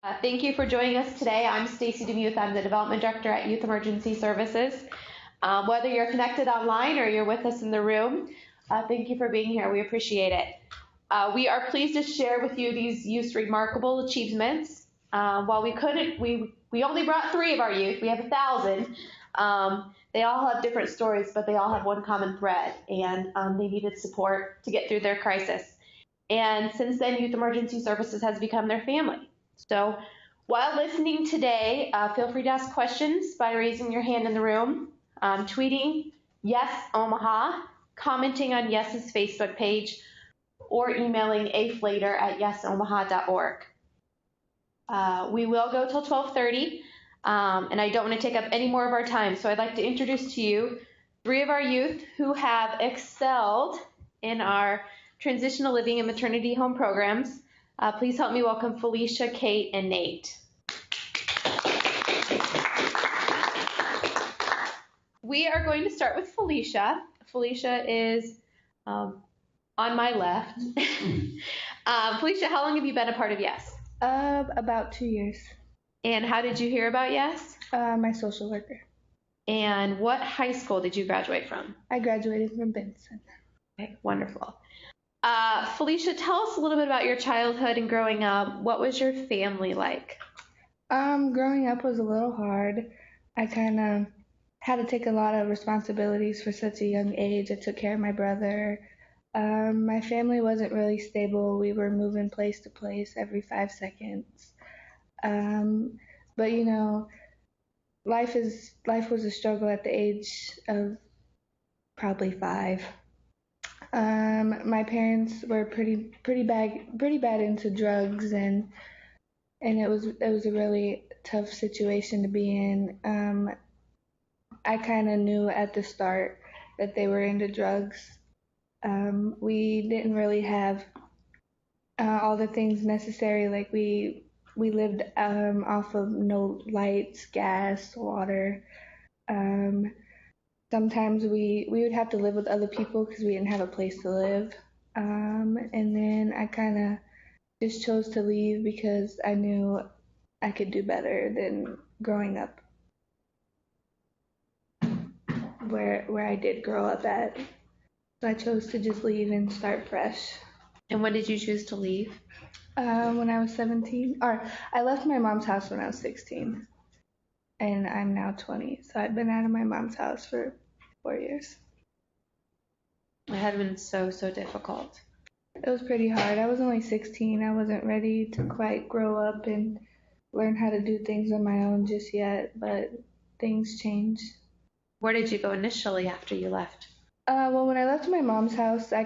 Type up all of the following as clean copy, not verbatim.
Thank you for joining us today. I'm Stacy DeMuth. I'm the Development Director at Youth Emergency Services. Whether you're connected online or you're with us in the room, thank you for being here. We appreciate it. We are pleased to share with you these youth's remarkable achievements. While we only brought 3 of our youth. We have 1,000. They all have different stories, but they all have one common thread, and they needed support to get through their crisis. And since then, Youth Emergency Services has become their family. So while listening today, feel free to ask questions by raising your hand in the room, tweeting Yes Omaha, commenting on Yes's Facebook page, or emailing aflater@yesomaha.org. We will go till 12:30, and I don't want to take up any more of our time, so I'd like to introduce to you 3 of our youth who have excelled in our transitional living and maternity home programs. Please help me welcome Felicia, Kate, and Nate. We are going to start with Felicia. Felicia is on my left. Felicia, how long have you been a part of Yes? About 2 years. And how did you hear about Yes? My social worker. And what high school did you graduate from? I graduated from Benson. Okay, wonderful. Felicia, tell us a little bit about your childhood and growing up. What was your family like? Growing up was a little hard. I kind of had to take a lot of responsibilities for such a young age. I took care of my brother. My family wasn't really stable. We were moving place to place every 5 seconds. But you know, life was a struggle at the age of probably 5. My parents were pretty bad into drugs, and it was a really tough situation to be in. I kind of knew at the start that they were into drugs. We didn't really have all the things necessary. Like we lived off of no lights, gas, water. Sometimes we would have to live with other people because we didn't have a place to live. And then I kind of just chose to leave because I knew I could do better than growing up where I did grow up at. So I chose to just leave and start fresh. And when did you choose to leave? When I was 17. Or I left my mom's house when I was 16. And I'm now 20. So I've been out of my mom's house for 4 years. It had been so difficult. It was pretty hard. I was only 16. I wasn't ready to quite grow up and learn how to do things on my own just yet, but things changed. Where did you go initially after you left? Well, when I left my mom's house, I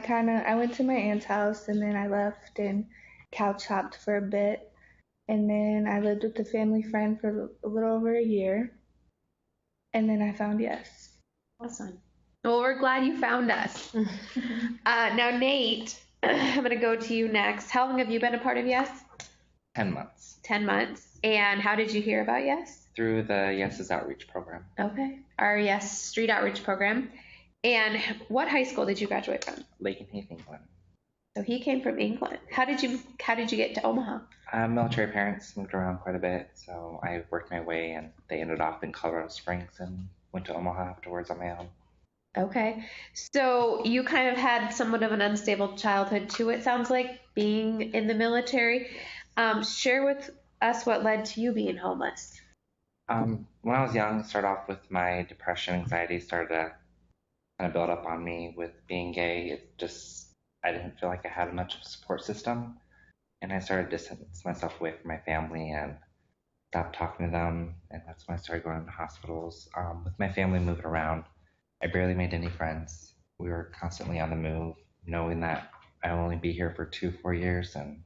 went to my aunt's house, and then I left and couch hopped for a bit. And then I lived with a family friend for a little over a year. And then I found Yes. Awesome. Well, we're glad you found us. Now, Nate, I'm going to go to you next. How long have you been a part of Yes? 10 months. 10 months. And how did you hear about Yes? Through the Yes's outreach program. Okay. Our Yes Street Outreach program. And what high school did you graduate from? Lakenheath, England. So he came from England. How did you get to Omaha? Military parents moved around quite a bit, so I worked my way, and they ended up in Colorado Springs and went to Omaha afterwards on my own. Okay. So you kind of had somewhat of an unstable childhood too, it sounds like, being in the military. Share with us what led to you being homeless. When I was young, I started off with my depression, anxiety started to kind of build up on me with being gay. I didn't feel like I had much of a support system, and I started to distance myself away from my family and stopped talking to them, and that's when I started going to hospitals. With my family moving around, I barely made any friends. We were constantly on the move, knowing that I'll only be here for 4 years, and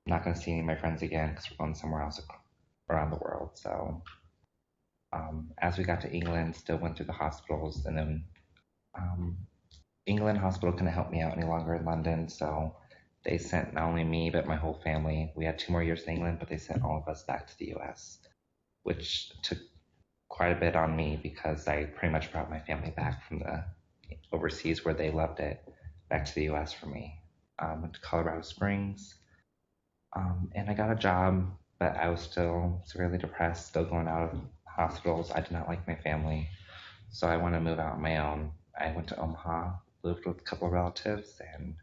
I'm not going to see any of my friends again because we're going somewhere else around the world. So as we got to England, still went through the hospitals, and then England hospital couldn't help me out any longer in London, so they sent not only me but my whole family. We had 2 more years in England, but they sent all of us back to the U.S., which took quite a bit on me because I pretty much brought my family back from the overseas where they loved it back to the U.S. for me. Went to Colorado Springs, and I got a job but I was still severely depressed, still going out of hospitals. I did not like my family, so I wanted to move out on my own. I went to Omaha, lived with a couple of relatives, and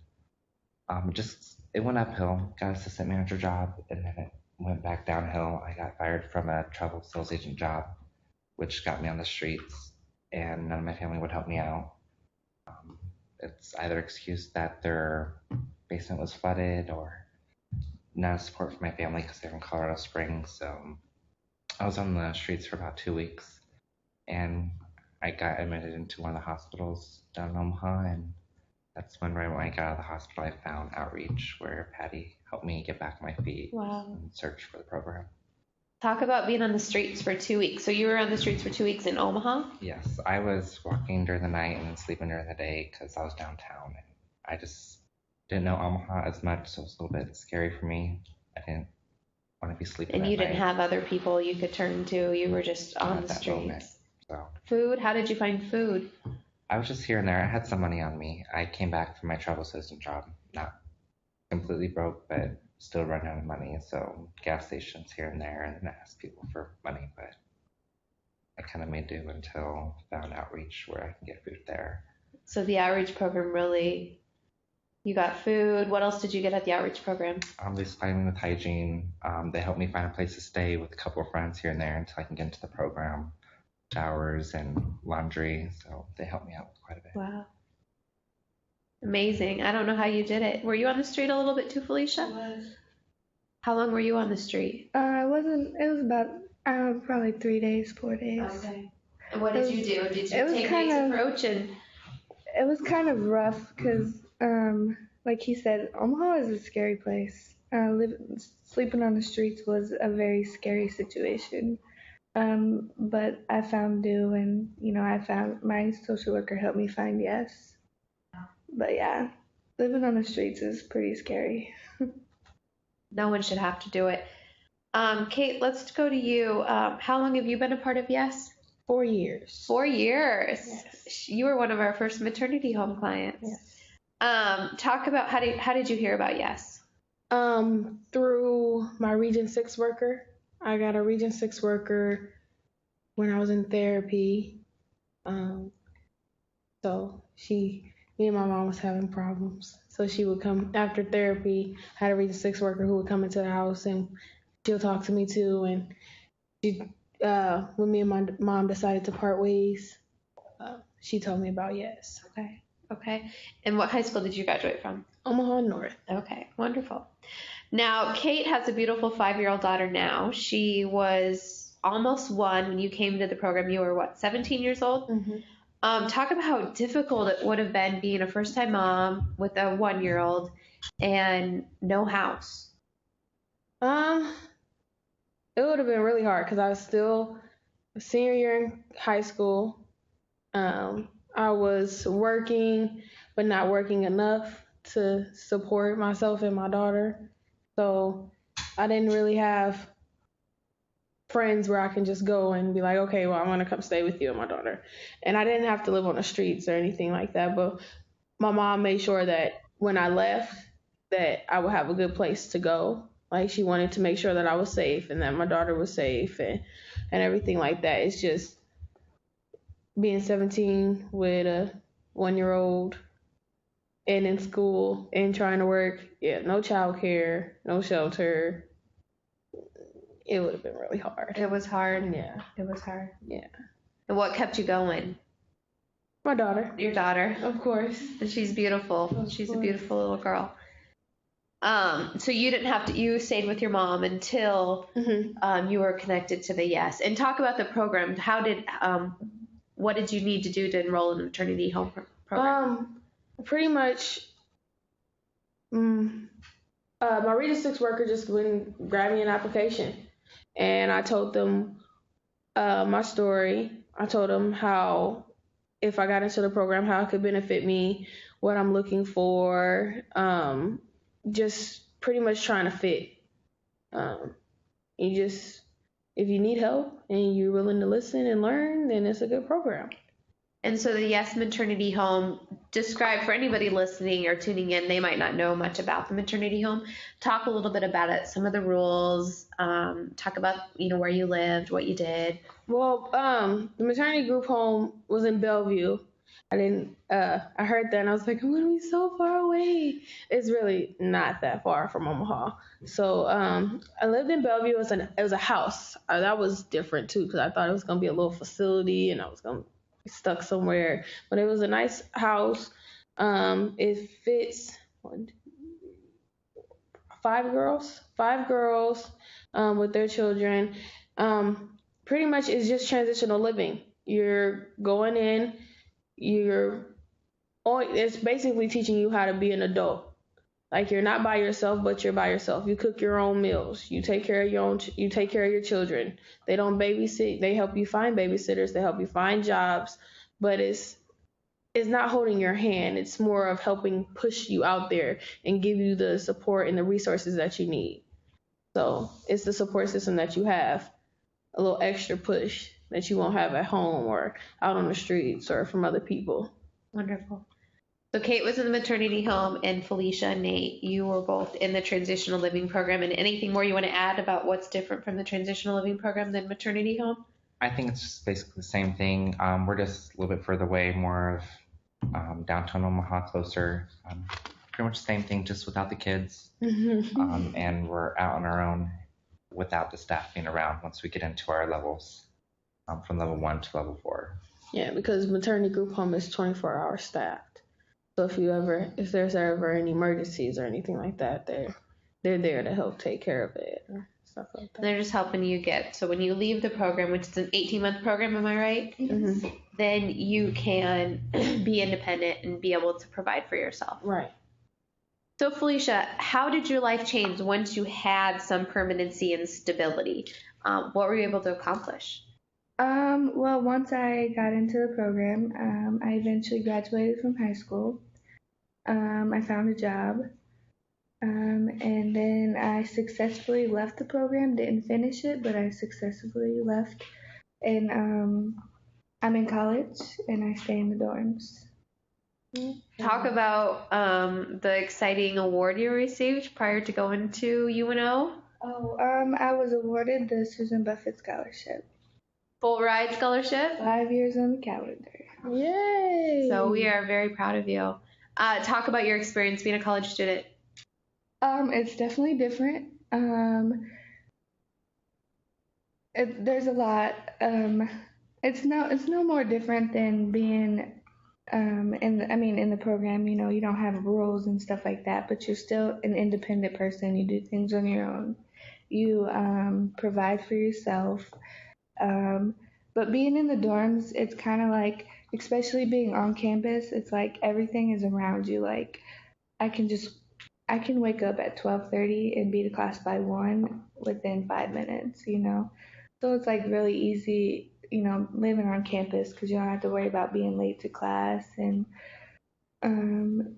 just it went uphill. Got an assistant manager job, and then it went back downhill. I got fired from a travel sales agent job, which got me on the streets, and none of my family would help me out. Um, it's either excuse that their basement was flooded or not support for my family because they're in Colorado Springs. So I was on the streets for about 2 weeks, and I got admitted into one of the hospitals down in Omaha, and that's when right when I got out of the hospital, I found Outreach, where Patty helped me get back on my feet Wow. and search for the program. Talk about being on the streets for 2 weeks. So you were on the streets for 2 weeks in Omaha? Yes, I was walking during the night and then sleeping during the day because I was downtown, and I just didn't know Omaha as much, so it was a little bit scary for me. I didn't want to be sleeping And at you didn't night have other people you could turn to. You were just on at the that streets. moment. So Food? How did you find food? I was just here and there. I had some money on me. I came back from my travel assistant job, not completely broke, but still running out of money. So gas stations here and there, and then I asked people for money, but I kind of made do until found Outreach where I can get food there. So the outreach program really, you got food. What else did you get at the outreach program? They supplied me with hygiene. They helped me find a place to stay with a couple of friends here and there until I can get into the program. Showers and laundry, so they helped me out quite a bit. Wow. Amazing. I don't know how you did it. Were you on the street a little bit too, Felicia? I was. How long were you on the street? I wasn't. It was about probably 3 days, 4 days. Okay. And what did you do? Did you it was take kind Nate's of- approach and It was kind of rough because, like he said, Omaha is a scary place. Sleeping on the streets was a very scary situation. But I found due, and I found my social worker helped me find yes. But yeah, living on the streets is pretty scary. no one should have to do it? Kate, let's go to you. How long have you been a part of Yes? 4 years. 4 years. Yes. You were one of our first maternity home clients. Yes. Talk about how did you hear about Yes? Through my Region 6 worker. I got a Region 6 worker when I was in therapy. So me and my mom was having problems. So she would come after therapy. I had a Region 6 worker who would come into the house and she'll talk to me too. And she, when me and my mom decided to part ways, she told me about Yes. Okay. And what high school did you graduate from? Omaha North. Okay, wonderful. Now, Kate has a beautiful 5-year-old daughter now. She was almost 1 when you came to the program. You were, 17 years old? Mm-hmm. Talk about how difficult it would have been being a first-time mom with a 1-year-old and no house. It would have been really hard because I was still a senior year in high school. I was working, but not working enough to support myself and my daughter. So I didn't really have friends where I can just go and be like, okay, well, I'm going to come stay with you and my daughter. And I didn't have to live on the streets or anything like that. But my mom made sure that when I left, that I would have a good place to go. Like, she wanted to make sure that I was safe and that my daughter was safe and everything like that. It's just being 17 with a 1-year-old and in school and trying to work. Yeah, no childcare, no shelter. It would have been really hard. It was hard. Yeah. It was hard. Yeah. And what kept you going? My daughter. Your daughter. Of course. And she's beautiful. She's a beautiful little girl. So you didn't have to, you stayed with your mom until you were connected to the Yes. And talk about the program. What did you need to do to enroll in the maternity home program? Pretty much, my Region 6 worker just went and grabbed me an application. And I told them my story. I told them how, if I got into the program, how it could benefit me, what I'm looking for, just pretty much trying to fit. If you need help and you're willing to listen and learn, then it's a good program. And so the Yes Maternity Home, describe for anybody listening or tuning in, they might not know much about the maternity home. Talk a little bit about it, some of the rules, talk about, where you lived, what you did. Well, the maternity group home was in Bellevue. I heard that and I was like, I'm going to be so far away. It's really not that far from Omaha. So, I lived in Bellevue. It was a house. That was different too, because I thought it was going to be a little facility and I was going to be stuck somewhere. But it was a nice house. It fits 5 girls, with their children. Pretty much it's just transitional living. You're going in, it's basically teaching you how to be an adult. Like, you're not by yourself, but you're by yourself. You cook your own meals. You take care of you take care of your children. They don't babysit. They help you find babysitters. They help you find jobs, but it's not holding your hand. It's more of helping push you out there and give you the support and the resources that you need. So it's the support system that you have, a little extra push that you won't have at home or out on the streets or from other people. Wonderful. So Kate was in the maternity home, and Felicia and Nate, you were both in the transitional living program. And anything more you want to add about what's different from the transitional living program than maternity home? I think it's just basically the same thing. We're just a little bit further away, more of downtown Omaha, closer. Pretty much the same thing, just without the kids. And we're out on our own without the staff being around once we get into our levels, from level 1 to level 4. Yeah, because maternity group home is 24-hour staffed. So if there's ever any emergencies or anything like that, they're there to help take care of it or stuff like that. They're just helping you so when you leave the program, which is an 18-month program, am I right? Mm-hmm. Then you can be independent and be able to provide for yourself. Right. So Felicia, how did your life change once you had some permanency and stability? What were you able to accomplish? Well, once I got into the program, I eventually graduated from high school. I found a job, and then I successfully left the program. Didn't finish it, but I successfully left. And I'm in college, and I stay in the dorms. Talk about the exciting award you received prior to going to UNO. Oh, I was awarded the Susan Buffett Scholarship. Full ride scholarship? 5 years on the calendar. Yay! So we are very proud of you. Talk about your experience being a college student. It's definitely different. There's a lot. It's no more different than being in the program. You don't have rules and stuff like that, but you're still an independent person. You do things on your own. You provide for yourself. But being in the dorms, it's kind of like, especially being on campus, it's like everything is around you. Like, I can wake up at 12:30 and be to class by 1 within 5 minutes, So it's like really easy, living on campus, because you don't have to worry about being late to class. And, and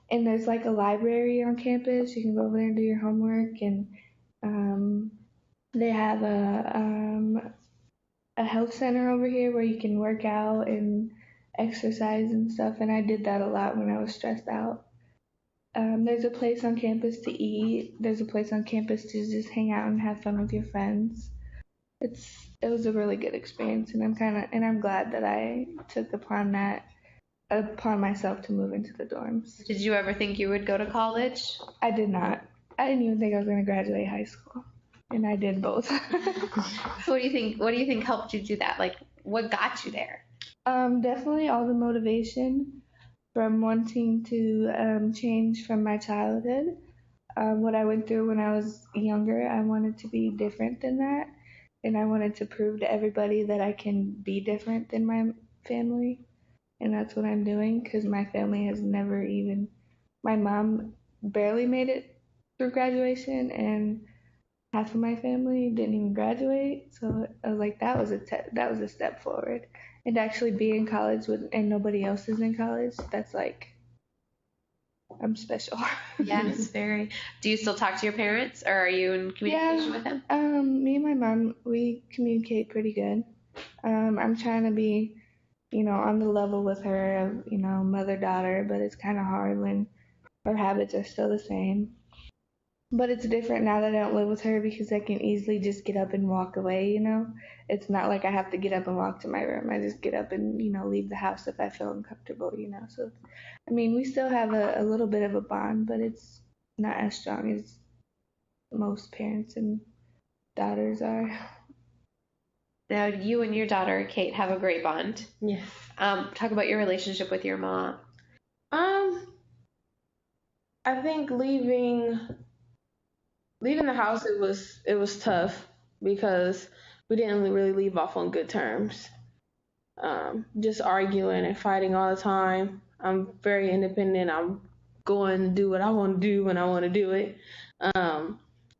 there's like a library on campus. You can go over there and do your homework. And they have a health center over here where you can work out and exercise and stuff, and I did that a lot when I was stressed out. There's a place on campus to eat. There's a place on campus to just hang out and have fun with your friends. It was a really good experience, and I'm glad that I took upon myself to move into the dorms. Did you ever think you would go to college? I did not. I didn't even think I was going to graduate high school. And I did both. So what do you think helped you do that? Like, what got you there? Definitely all the motivation from wanting to change from my childhood. What I went through when I was younger, I wanted to be different than that. And I wanted to prove to everybody that I can be different than my family. And that's what I'm doing, because my family has never even, my mom barely made it through graduation, and half of my family didn't even graduate. So I was like, that was a step forward. And to actually be in college and nobody else is in college, that's like, I'm special. Yes, very. Do you still talk to your parents, or are you in communication with them? Me and my mom, we communicate pretty good. I'm trying to be on the level with her of, mother-daughter, but it's kind of hard when our habits are still the same. But it's different now that I don't live with her because I can easily just get up and walk away. It's not like I have to get up and walk to my room. I just get up and, leave the house if I feel uncomfortable. So, we still have a little bit of a bond, but it's not as strong as most parents and daughters are. Now, you and your daughter, Kate, have a great bond. Yes. Talk about your relationship with your mom. I think leaving the house, it was tough because we didn't really leave off on good terms. Just arguing and fighting all the time. I'm very independent. I'm going to do what I want to do when I want to do it.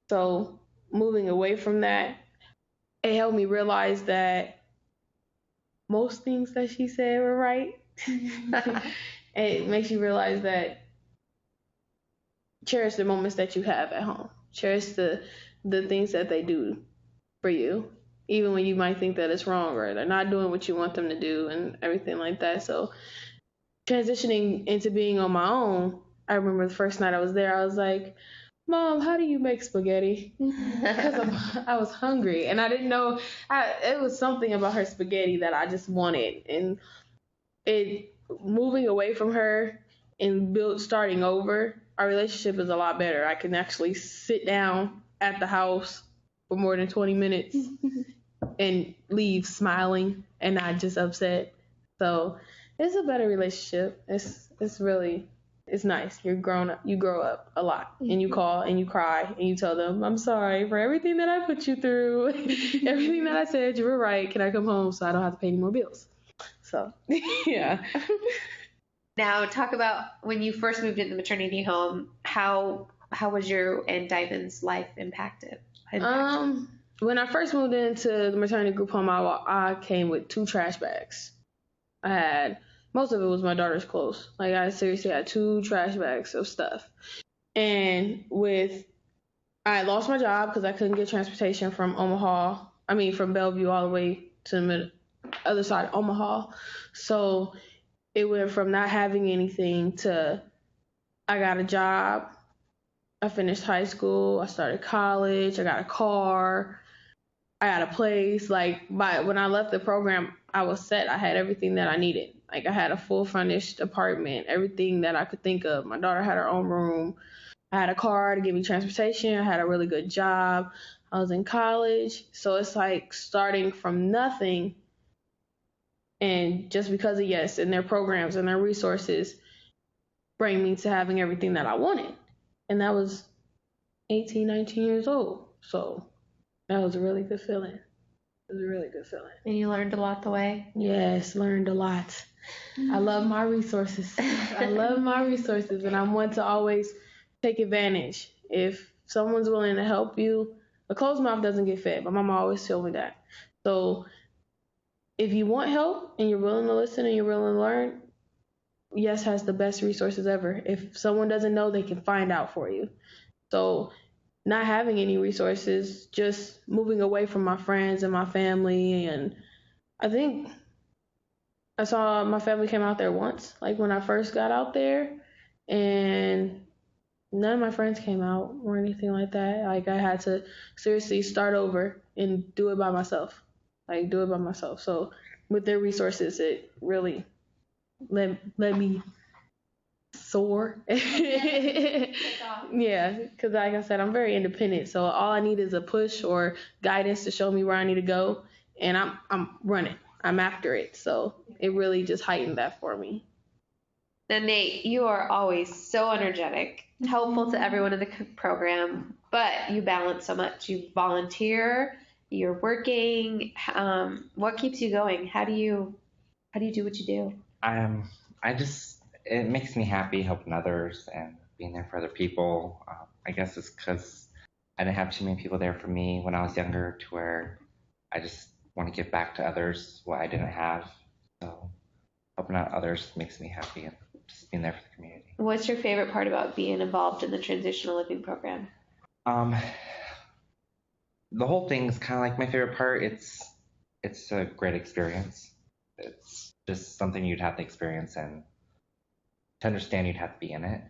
So moving away from that, it helped me realize that most things that she said were right. It makes you realize that cherish the moments that you have at home. Cherish the things that they do for you, even when you might think that it's wrong or they're not doing what you want them to do and everything like that. So transitioning into being on my own, I remember the first night I was there, I was like, Mom, how do you make spaghetti? Because I was hungry and I didn't know. It was something about her spaghetti that I just wanted. And moving away from her and starting over, our relationship is a lot better. I can actually sit down at the house for more than 20 minutes and leave smiling and not just upset. So it's a better relationship. It's nice. You grow up a lot, and you call and you cry and you tell them, I'm sorry for everything that I put you through, everything that I said. You were right. Can I come home so I don't have to pay any more bills? So yeah. Now, talk about when you first moved into the maternity home. How was your and Diamond's life impacted? When I first moved into the maternity group home, I came with 2 trash bags. I had most of it was my daughter's clothes. Like I seriously had 2 trash bags of stuff. And I lost my job because I couldn't get transportation from from Bellevue all the way to the other side of Omaha. So it went from not having anything to I got a job. I finished high school. I started college. I got a car. I got a place. Like when I left the program, I was set. I had everything that I needed. Like I had a full furnished apartment, everything that I could think of. My daughter had her own room. I had a car to give me transportation. I had a really good job. I was in college. So it's like starting from nothing. And just because of and their programs and their resources bring me to having everything that I wanted. And that was 18, 19 years old. So that was a really good feeling. It was a really good feeling. And you learned a lot the way? Yes, learned a lot. I love my resources. And I want to always take advantage. If someone's willing to help you, a closed mouth doesn't get fed. My mama always told me that. So if you want help and you're willing to listen and you're willing to learn, Yes has the best resources ever. If someone doesn't know, they can find out for you. So not having any resources, just moving away from my friends and my family. And I think I saw my family came out there once, like when I first got out there, and none of my friends came out or anything like that. Like I had to seriously start over and do it by myself. So with their resources, it really let me soar. Yeah, because like I said, I'm very independent. So all I need is a push or guidance to show me where I need to go, and I'm running. I'm after it. So it really just heightened that for me. Now, Nate, you are always so energetic, helpful to everyone in the program, but you balance so much. You volunteer, you're working. What keeps you going? How do you do what you do? It makes me happy helping others and being there for other people. I guess it's because I didn't have too many people there for me when I was younger, to where I just want to give back to others what I didn't have. So helping out others makes me happy, and just being there for the community. What's your favorite part about being involved in the transitional living program? The whole thing is kind of like my favorite part. It's a great experience. It's just something you'd have to experience, and to understand you'd have to be in it.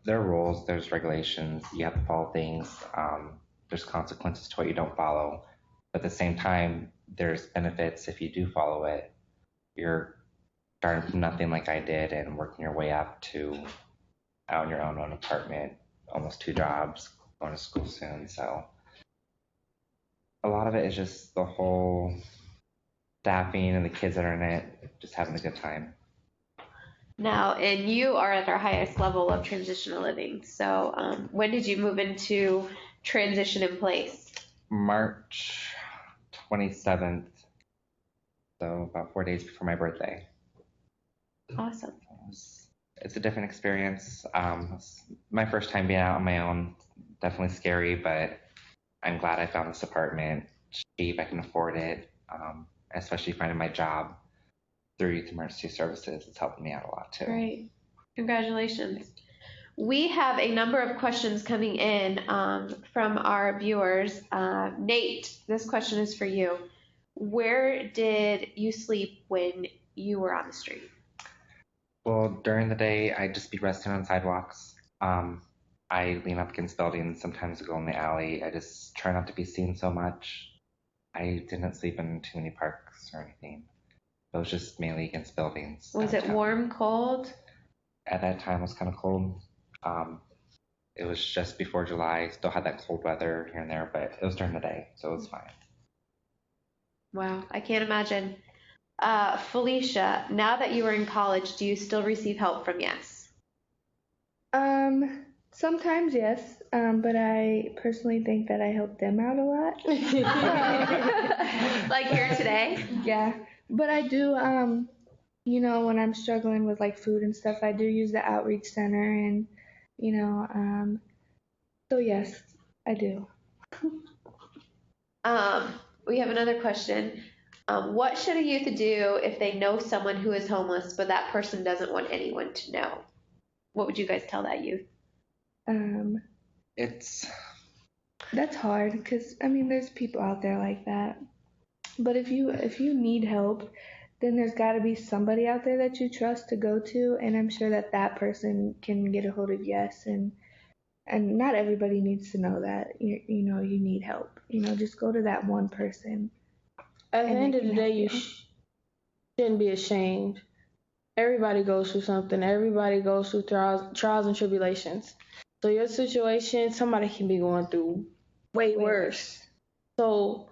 There are rules, there's regulations, you have to follow things, there's consequences to what you don't follow. But at the same time, there's benefits if you do follow it. You're starting from nothing like I did and working your way up to out your own apartment, almost 2 jobs, going to school soon. So a lot of it is just the whole staffing and the kids that are in it, just having a good time. Now, and you are at our highest level of transitional living. So when did you move into transition in place? March 27th, so about 4 days before my birthday. Awesome. It's a different experience. It's my first time being out on my own. Definitely scary, but I'm glad I found this apartment. It's cheap, I can afford it, especially finding my job through Youth Emergency Services. It's helping me out a lot too. Great. Congratulations. We have a number of questions coming in from our viewers. Nate, this question is for you. Where did you sleep when you were on the street? Well, during the day, I'd just be resting on sidewalks. I lean up against buildings. Sometimes I go in the alley. I just try not to be seen so much. I didn't sleep in too many parks or anything. It was just mainly against buildings. Was downtown. it warm, cold? At that time, it was kind of cold. It was just before July. Still had that cold weather here and there, but it was during the day, so it was fine. Wow, I can't imagine. Felicia, now that you are in college, do you still receive help from Yes? Sometimes yes, but I personally think that I help them out a lot. Like here today? Yeah, but I do, when I'm struggling with like food and stuff, I do use the outreach center, and so yes, I do. We have another question. What should a youth do if they know someone who is homeless, but that person doesn't want anyone to know? What would you guys tell that youth? That's hard because there's people out there like that. But if you need help, then there's got to be somebody out there that you trust to go to, and I'm sure that person can get a hold of Yes, and not everybody needs to know that you need help. Just go to that one person. At the end of the day, you shouldn't be ashamed. Everybody goes through something. Everybody goes through trials and tribulations. So your situation, somebody can be going through way worse. So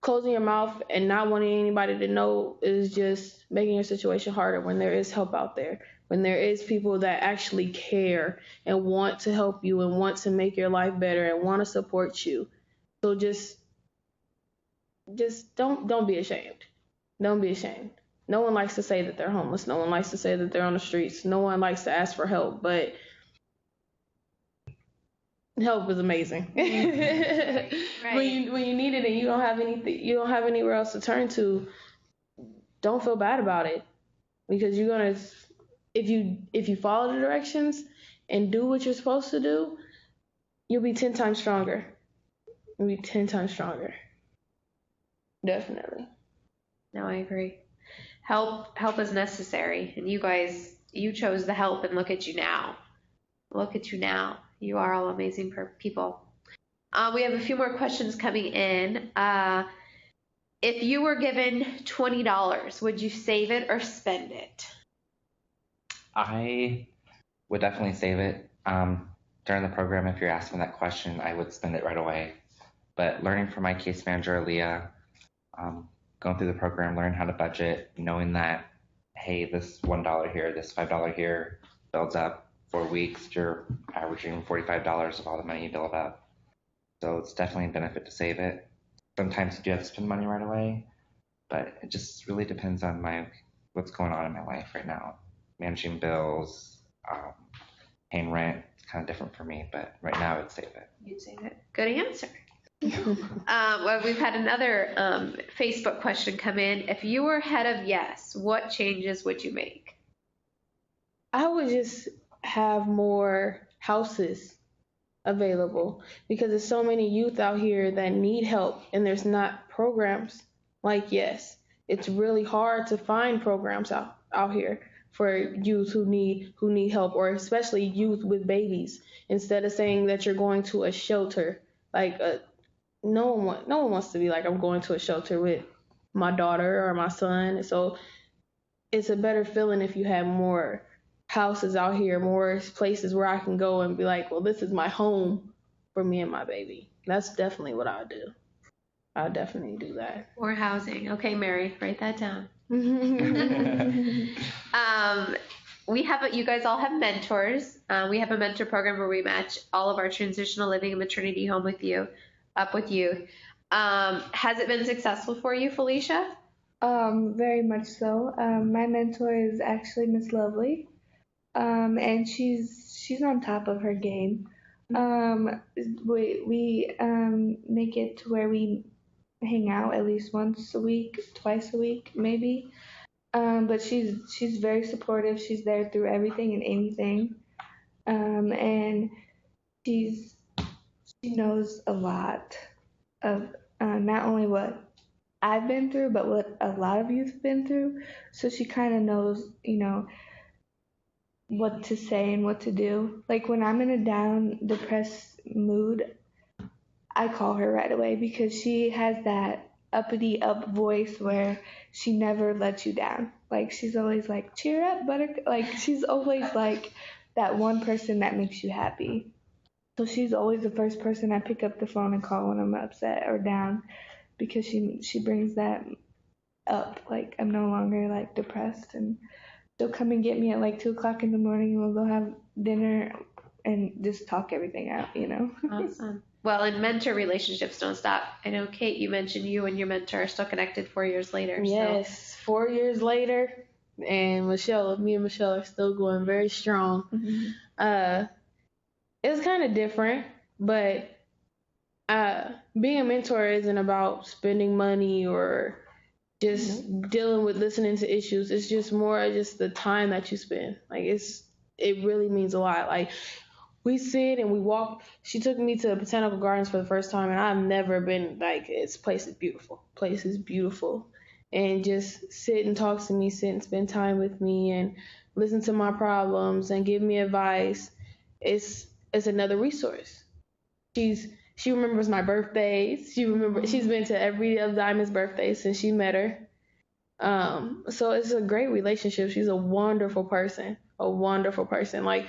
closing your mouth and not wanting anybody to know is just making your situation harder when there is help out there, when there is people that actually care and want to help you and want to make your life better and want to support you. So just don't be ashamed. Don't be ashamed. No one likes to say that they're homeless. No one likes to say that they're on the streets. No one likes to ask for help, but help is amazing. Right. When you need it and you don't have anywhere else to turn to, don't feel bad about it, because you're gonna, if you follow the directions and do what you're supposed to do, you'll be 10 times stronger. You'll be 10 times stronger. Definitely. No, I agree. Help is necessary, and you chose the help, and look at you now. Look at you now. You are all amazing people. We have a few more questions coming in. If you were given $20, would you save it or spend it? I would definitely save it. During the program, if you're asking that question, I would spend it right away. But learning from my case manager, Aaliyah, going through the program, learning how to budget, knowing that, hey, this $1 here, this $5 here builds up. 4 weeks, you're averaging $45 of all the money you build up. So it's definitely a benefit to save it. Sometimes you do have to spend money right away, but it just really depends on what's going on in my life right now. Managing bills, paying rent, it's kind of different for me, but right now I'd save it. You'd save it. Good answer. Well, we've had another Facebook question come in. If you were head of Yes, what changes would you make? I would just have more houses available, because there's so many youth out here that need help, and there's not programs like Yes. it's really hard to find programs out here for youth who need help, or especially youth with babies. Instead of saying that you're going to a shelter, like no one wants to be like, I'm going to a shelter with my daughter or my son. So it's a better feeling if you have more houses out here, more places where I can go and be like, well, this is my home for me and my baby. That's definitely what I would do. I'll definitely do that. More housing. Okay, Mary, write that down. You guys all have mentors. We have a mentor program where we match all of our transitional living and maternity home with you, up with you. Has it been successful for you, Felicia? Very much so. My mentor is actually Miss Lovely, and she's on top of her game. We make it to where we hang out at least once a week, twice a week, maybe. But she's very supportive. She's there through everything and anything, and she knows a lot of not only what I've been through, but what a lot of youth have been through. So she kind of knows, what to say and what to do. Like when I'm in a down, depressed mood, I call her right away because she has that uppity up voice where she never lets you down. Like she's always like, cheer up, buttercup. Like she's always like that one person that makes you happy. So she's always the first person I pick up the phone and call when I'm upset or down, because she brings that up. Like I'm no longer like depressed, and she'll come and get me at like 2:00 in the morning, and we'll go have dinner and just talk everything out. Awesome. Well, and mentor relationships don't stop. I know, Kate, you mentioned you and your mentor are still connected 4 years later. Yes, 4 years later, and me and Michelle are still going very strong. Mm-hmm. It was kind of different, but being a mentor isn't about spending money or just dealing with listening to issues. It's just more just the time that you spend. Like it really means a lot. Like we sit and we walk. She took me to Botanical Gardens for the first time, and I've never been like, this place is beautiful. Place is beautiful. And just sit and talk to me, sit and spend time with me and listen to my problems and give me advice. It's another resource. She remembers my birthdays. She's been to every of Diamond's birthdays since she met her. So it's a great relationship. She's a wonderful person. Like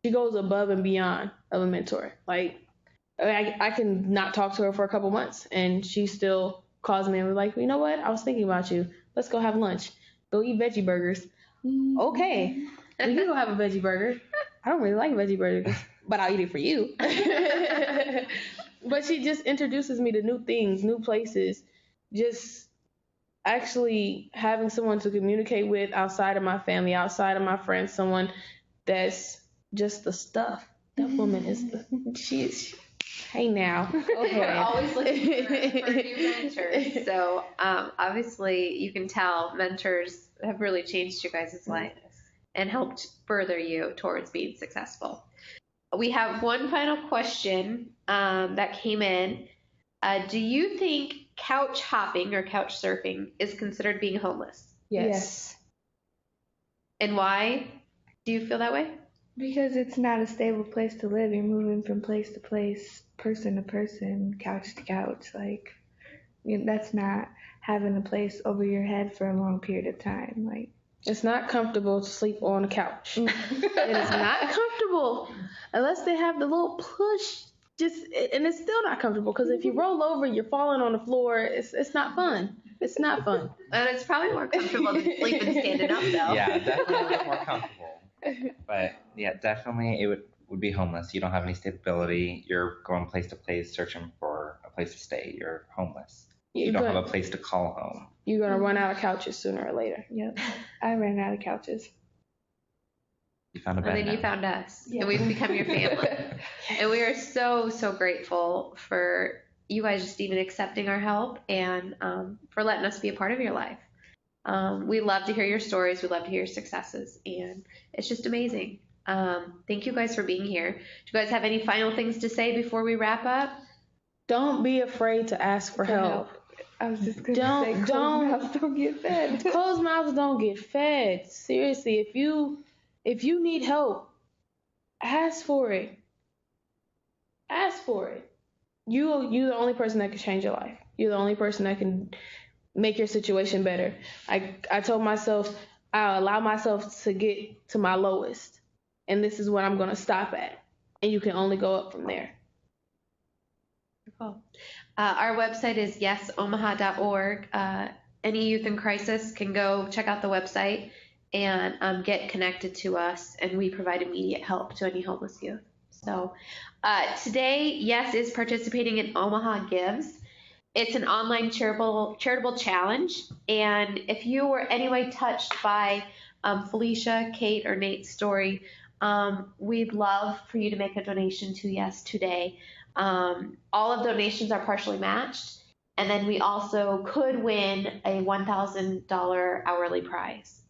she goes above and beyond of a mentor. Like I can not talk to her for a couple months and she still calls me and was like, you know what? I was thinking about you. Let's go have lunch. Go eat veggie burgers. Okay. We can go have a veggie burger. I don't really like veggie burgers, but I'll eat it for you. But she just introduces me to new things, new places. Just actually having someone to communicate with outside of my family, outside of my friends, someone that's just the stuff. That woman is hey now. Okay. We're always looking for new mentors. So obviously you can tell mentors have really changed your guys' life and helped further you towards being successful. We have one final question that came in. Do you think couch hopping or couch surfing is considered being homeless? Yes. And why do you feel that way? Because it's not a stable place to live. You're moving from place to place, person to person, couch to couch. Like, that's not having a place over your head for a long period of time. Like, it's not comfortable to sleep on a couch. It is not comfortable unless they have the little push. And it's still not comfortable because if you roll over, you're falling on the floor. It's not fun. It's not fun. And it's probably more comfortable than sleeping standing up, though. Yeah, definitely a bit more comfortable. But yeah, definitely it would be homeless. You don't have any stability. You're going place to place searching for a place to stay. You're homeless. You don't have a place to call home. You're going to run out of couches sooner or later. Yep. I ran out of couches. You found a bed. And then now. you found us. Yeah. And we've become your family. And we are so, so grateful for you guys just even accepting our help and for letting us be a part of your life. We love to hear your stories. We love to hear your successes. And it's just amazing. Thank you guys for being here. Do you guys have any final things to say before we wrap up? Don't be afraid to ask for help. I was just gonna say closed mouths don't get fed. Closed mouths don't get fed. Seriously, if you need help, ask for it. Ask for it. You're the only person that can change your life. You're the only person that can make your situation better. I told myself I'll allow myself to get to my lowest, and this is what I'm gonna stop at, and you can only go up from there. Cool. Our website is yesomaha.org. Any youth in crisis can go check out the website and get connected to us, and we provide immediate help to any homeless youth. So today, Yes is participating in Omaha Gives. It's an online charitable challenge, and if you were anyway touched by Felicia, Kate, or Nate's story, we'd love for you to make a donation to Yes today. All of donations are partially matched, and then we also could win a $1,000 hourly prize.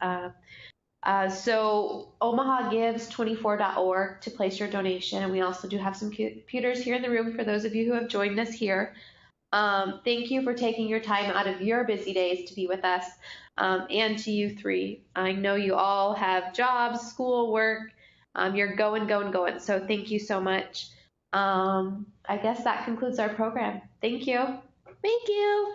So Omaha Gives 24.org to place your donation, and we also do have some computers here in the room for those of you who have joined us here. Thank you for taking your time out of your busy days to be with us, and to you three. I know you all have jobs, school, work. You're going. So thank you so much. I guess that concludes our program. Thank you. Thank you.